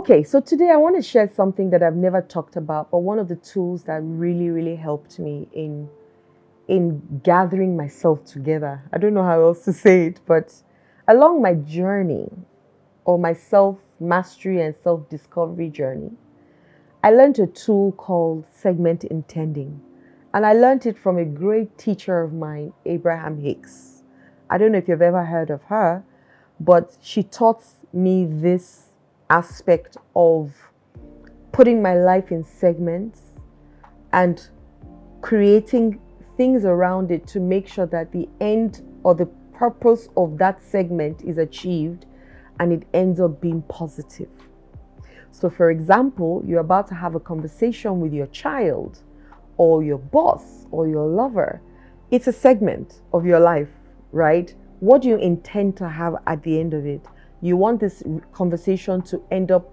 Okay, so today I want to share something that I've never talked about, but one of the tools that really, really helped me in gathering myself together. I don't know how else to say it, but along my journey or my self mastery and self discovery journey, I learned a tool called segment intending. And I learned it from a great teacher of mine, Abraham Hicks. I don't know if you've ever heard of her, but she taught me this aspect of putting my life in segments and creating things around it to make sure that the end or the purpose of that segment is achieved and it ends up being positive. So, for example, you're about to have a conversation with your child or your boss or your lover. It's a segment of your life, right? What do you intend to have at the end of it? You want this conversation to end up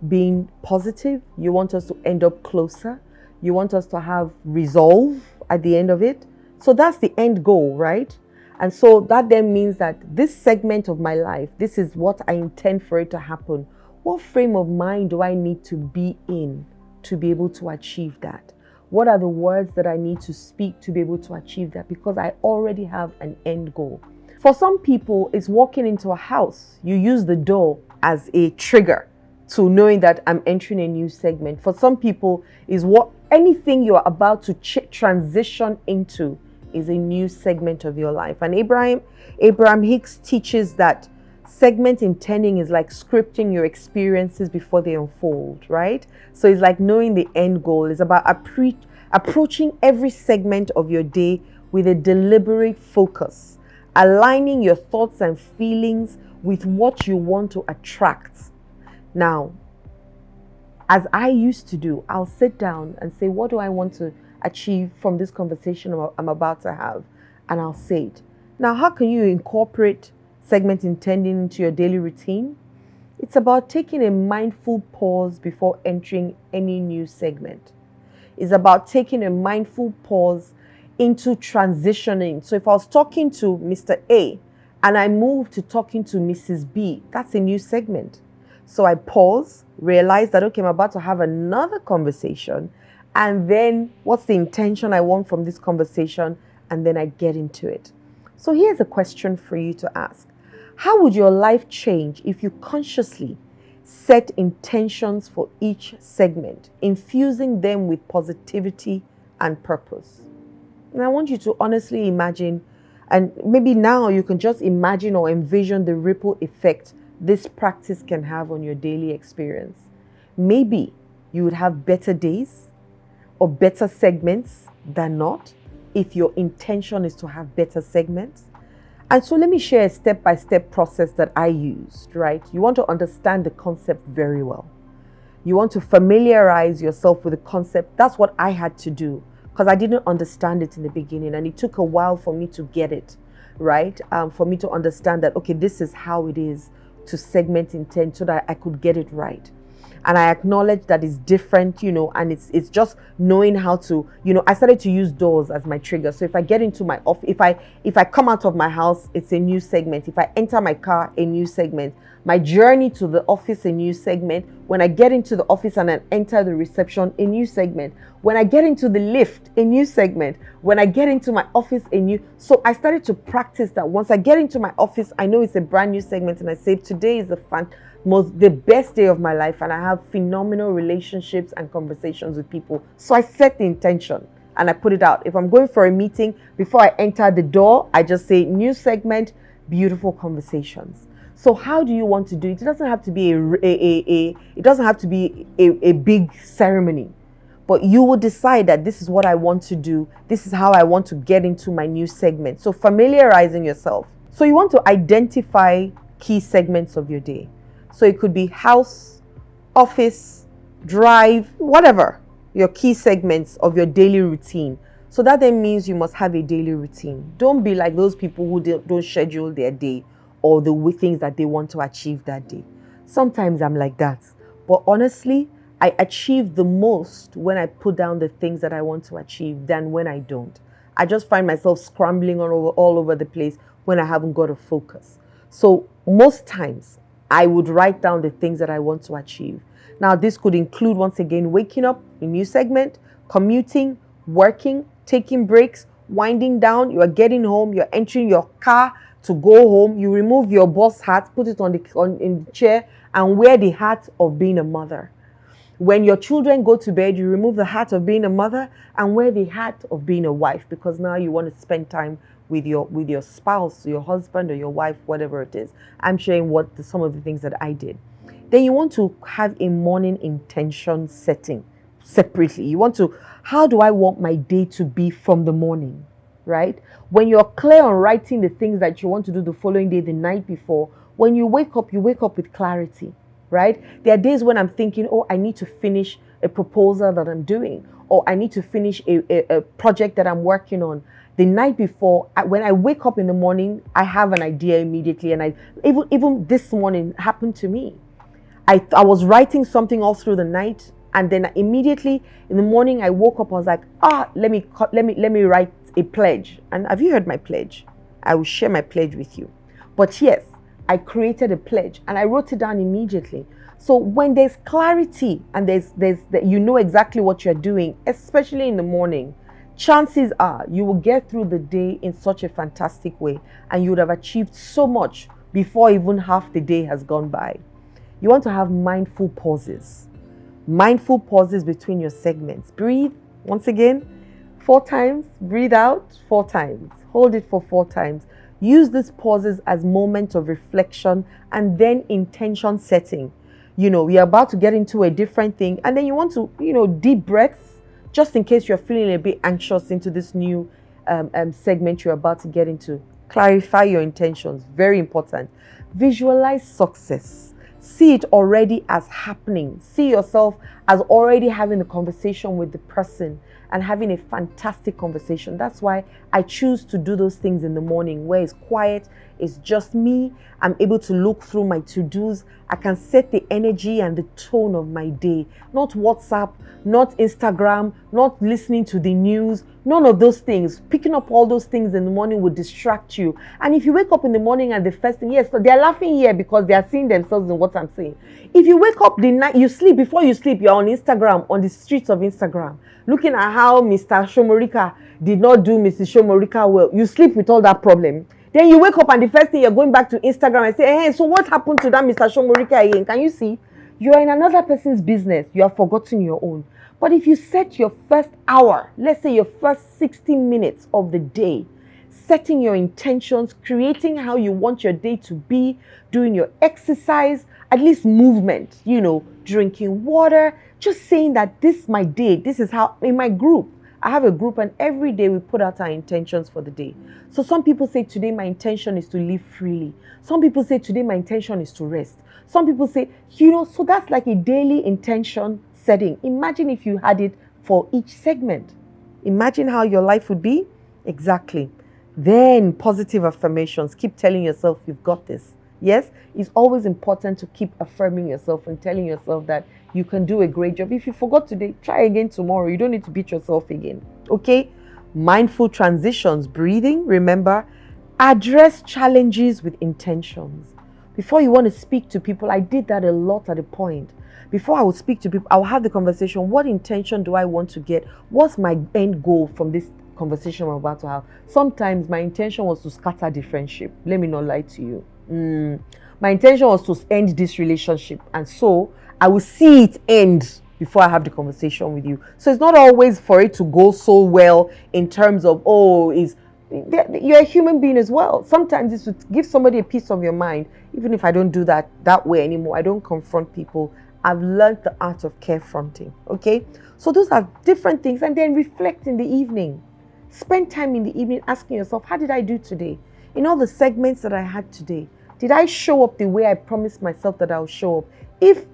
being positive. You want us to end up closer. You want us to have resolve at the end of it. So that's the end goal, right? And so that then means that this segment of my life, this is what I intend for it to happen. What frame of mind do I need to be in to be able to achieve that? What are the words that I need to speak to be able to achieve that? Because I already have an end goal. For some people, it's walking into a house. You use the door as a trigger to knowing that I'm entering a new segment. For some people, is what anything you're about to transition into is a new segment of your life. And Abraham Hicks teaches that segment intending is like scripting your experiences before they unfold, right? So it's like knowing the end goal. It's about approaching every segment of your day with a deliberate focus, aligning your thoughts and feelings with what you want to attract. Now, as I used to do, I'll sit down and say, what do I want to achieve from this conversation I'm about to have? And I'll say it. Now, how can you incorporate segment intending into your daily routine? It's about taking a mindful pause before entering any new segment. It's about taking a mindful pause into transitioning. So if I was talking to Mr. A and I move to talking to Mrs. B, that's a new segment. So I pause, realize that, okay, I'm about to have another conversation. And then what's the intention I want from this conversation? And then I get into it. So here's a question for you to ask. How would your life change if you consciously set intentions for each segment, infusing them with positivity and purpose? And I want you to honestly imagine, and maybe now you can just imagine or envision the ripple effect this practice can have on your daily experience. Maybe you would have better days or better segments than not if your intention is to have better segments. And so let me share a step-by-step process that I used, right? You want to understand the concept very well. You want to familiarize yourself with the concept. That's what I had to do because I didn't understand it in the beginning and it took a while for me to get it, right? For me to understand that, okay, this is how it is to segment intent so that I could get it right. And I acknowledge that it's different, and it's just knowing how to, I started to use doors as my trigger. So if I get into my office, if I come out of my house, it's a new segment. If I enter my car, a new segment. My journey to the office, a new segment. When I get into the office and I enter the reception, a new segment. When I get into the lift, a new segment. When I get into my office, a new. So I started to practice that. Once I get into my office, I know it's a brand new segment, and I say today is the best day of my life, and I have phenomenal relationships and conversations with people. So I set the intention and I put it out. If I'm going for a meeting, before I enter the door, I just say new segment, beautiful conversations. So how do you want to do it? It doesn't have to be a big ceremony, but you will decide that this is what I want to do. This is how I want to get into my new segment. So familiarizing yourself. So you want to identify key segments of your day. So it could be house, office, drive, whatever, your key segments of your daily routine. So that then means you must have a daily routine. Don't be like those people who don't schedule their day or the things that they want to achieve that day. Sometimes I'm like that. But honestly, I achieve the most when I put down the things that I want to achieve than when I don't. I just find myself scrambling all over the place when I haven't got a focus. So most times, I would write down the things that I want to achieve. Now, this could include, once again, waking up, a new segment, commuting, working, taking breaks, winding down. You are getting home, you're entering your car to go home. You remove your boss hat, put it in the chair, and wear the hat of being a mother. When your children go to bed, you remove the hat of being a mother and wear the hat of being a wife, because now you want to spend time with your spouse, your husband or your wife, whatever it is. I'm sharing some of the things that I did. Then you want to have a morning intention setting separately. You want to, how do I want my day to be from the morning, right? When you're clear on writing the things that you want to do the following day, the night before, when you wake up with clarity, right? There are days when I'm thinking, oh, I need to finish a proposal that I'm doing, or I need to finish a project that I'm working on. The night before, when I wake up in the morning, I have an idea immediately. And even this morning happened to me. I was writing something all through the night, and then immediately in the morning I woke up. I was like, let me write a pledge. And have you heard my pledge? I will share my pledge with you. But yes, I created a pledge and I wrote it down immediately. So when there's clarity and you know exactly what you're doing, especially in the morning, chances are you will get through the day in such a fantastic way, and you would have achieved so much before even half the day has gone by. You want to have mindful pauses. Mindful pauses between your segments. Breathe, once again, 4 times. Breathe out 4 times. Hold it for 4 times. Use these pauses as moments of reflection and then intention setting. You're about to get into a different thing, and then you want to, deep breaths, just in case you're feeling a bit anxious into this new segment you're about to get into. Clarify your intentions. Very important. Visualize success. See it already as happening. See yourself as already having a conversation with the person and having a fantastic conversation. That's why I choose to do those things in the morning, where it's quiet, it's just me. I'm able to look through my to-dos. I can set the energy and the tone of my day. Not WhatsApp, not Instagram, not listening to the news, none of those things. Picking up all those things in the morning would distract you. And if you wake up in the morning and the first thing, yes, so they're laughing here because they are seeing themselves in what I'm saying. If you wake up the night, you sleep, before you sleep, you're on Instagram, on the streets of Instagram, looking at how Mr. Shomorika did not do Mrs. Shomorika well. You sleep with all that problem. Then you wake up and the first thing you're going back to Instagram and say, hey, so what happened to that Mr. Shomorika again? Can you see? You're in another person's business. You have forgotten your own. But if you set your first hour, let's say your first 60 minutes of the day, setting your intentions, creating how you want your day to be, doing your exercise, at least movement, drinking water, just saying that this is my day. This is how, in my group, I have a group, and every day we put out our intentions for the day. So some people say, today my intention is to live freely. Some people say, today my intention is to rest. Some people say, so that's like a daily intention setting. Imagine if you had it for each segment. Imagine how your life would be. Exactly. Then positive affirmations. Keep telling yourself you've got this. Yes, it's always important to keep affirming yourself and telling yourself that you can do a great job. If you forgot today, try again tomorrow. You don't need to beat yourself again. Okay? Mindful transitions, breathing. Remember, address challenges with intentions. Before you want to speak to people, I did that a lot at a point. Before I would speak to people, I would have the conversation. What intention do I want to get? What's my end goal from this conversation I'm about to have? Sometimes my intention was to scatter the friendship. Let me not lie to you. My intention was to end this relationship, and so I will see it end before I have the conversation with you. So it's not always for it to go so well in terms of, you're a human being as well. Sometimes it's to give somebody a piece of your mind. Even if I don't do that way anymore, I don't confront people. I've learned the art of carefronting. Okay, so those are different things. And then reflect in the evening. Spend time in the evening asking yourself, how did I do today? In all the segments that I had today, did I show up the way I promised myself that I would show up? If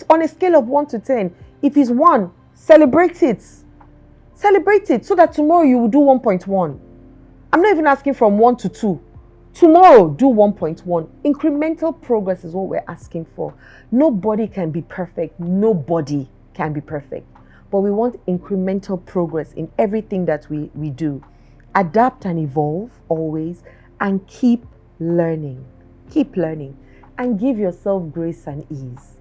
on a scale of 1 to 10, if it's 1, celebrate it. Celebrate it so that tomorrow you will do 1.1. I'm not even asking from 1 to 2. Tomorrow, do 1.1. Incremental progress is what we're asking for. Nobody can be perfect. Nobody can be perfect. But we want incremental progress in everything that we do. Adapt and evolve always, and keep learning. Keep learning. and give yourself grace and ease.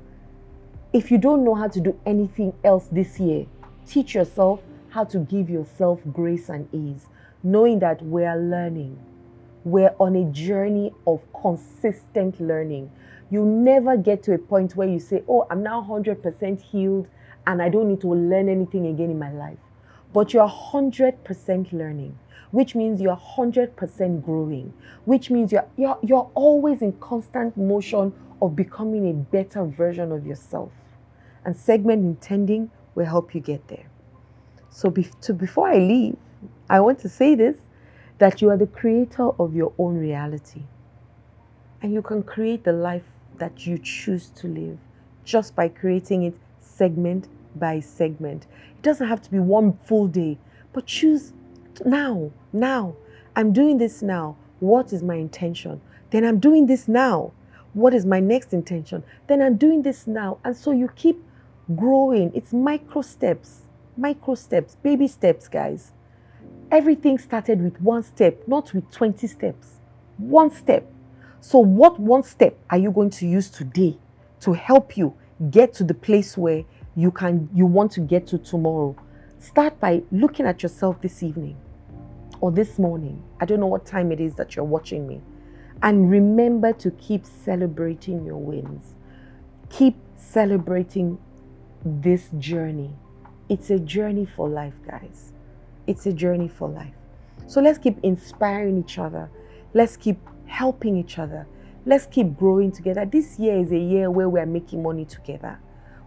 If you don't know how to do anything else this year, teach yourself how to give yourself grace and ease, knowing that we are learning. We're on a journey of consistent learning. You never get to a point where you say, oh, I'm now 100% healed and I don't need to learn anything again in my life. But you're 100% learning, which means you're 100% growing, which means you're always in constant motion of becoming a better version of yourself. And segment intending will help you get there. So before I leave, I want to say this, that you are the creator of your own reality. And you can create the life that you choose to live just by creating it segment by segment. It doesn't have to be one full day, but choose now. I'm doing this now. What is my intention? Then I'm doing this now. What is my next intention? Then I'm doing this now. And so you keep growing. It's micro steps, baby steps, guys. Everything started with one step, not with 20 steps. One step. So what one step are you going to use today to help you get to the place where you want to get to tomorrow? Start by looking at yourself this evening or this morning. I don't know what time it is that you're watching me. And remember to keep celebrating your wins. Keep celebrating this journey. It's a journey for life, guys. It's a journey for life. So let's keep inspiring each other. Let's keep helping each other. Let's keep growing together. This year is a year where we are making money together.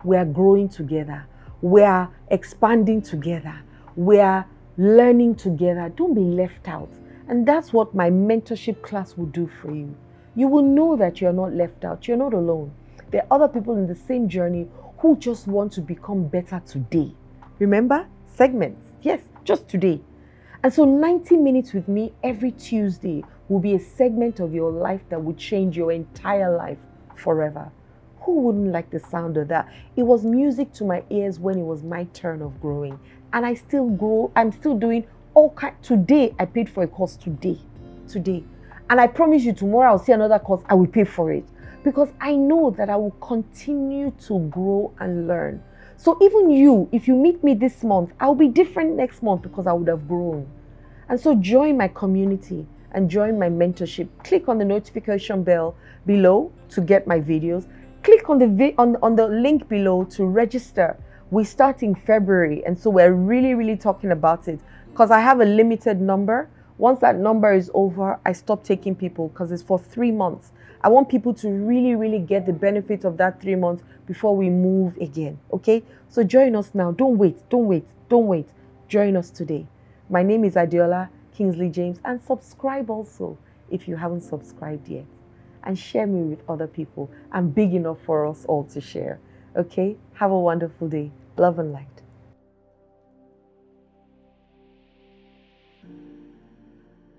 We are growing together. We are expanding together. We are learning together. Don't be left out. And that's what my mentorship class will do for you. You will know that you're not left out. You're not alone. There are other people in the same journey who just want to become better today. Remember? Segments. Yes, just today. And so 90 minutes with me every Tuesday will be a segment of your life that will change your entire life forever. Who wouldn't like the sound of that? It was music to my ears when it was my turn of growing. And I still grow. I'm still doing all kinds. Today, I paid for a course today. And I promise you tomorrow I'll see another course. I will pay for it. Because I know that I will continue to grow and learn. So even you, if you meet me this month, I'll be different next month because I would have grown. And so join my community and join my mentorship. Click on the notification bell below to get my videos. Click on the link below to register. We start in February, and so we're really talking about it because I have a limited number. Once that number is over, I stop taking people because it's for 3 months. I want people to really get the benefit of that 3 months before we move again, okay? So join us now. Don't wait. Join us today. My name is Adeola Kingsley James, and subscribe also if you haven't subscribed yet. And share me with other people. I'm big enough for us all to share, okay? Have a wonderful day. Love and light.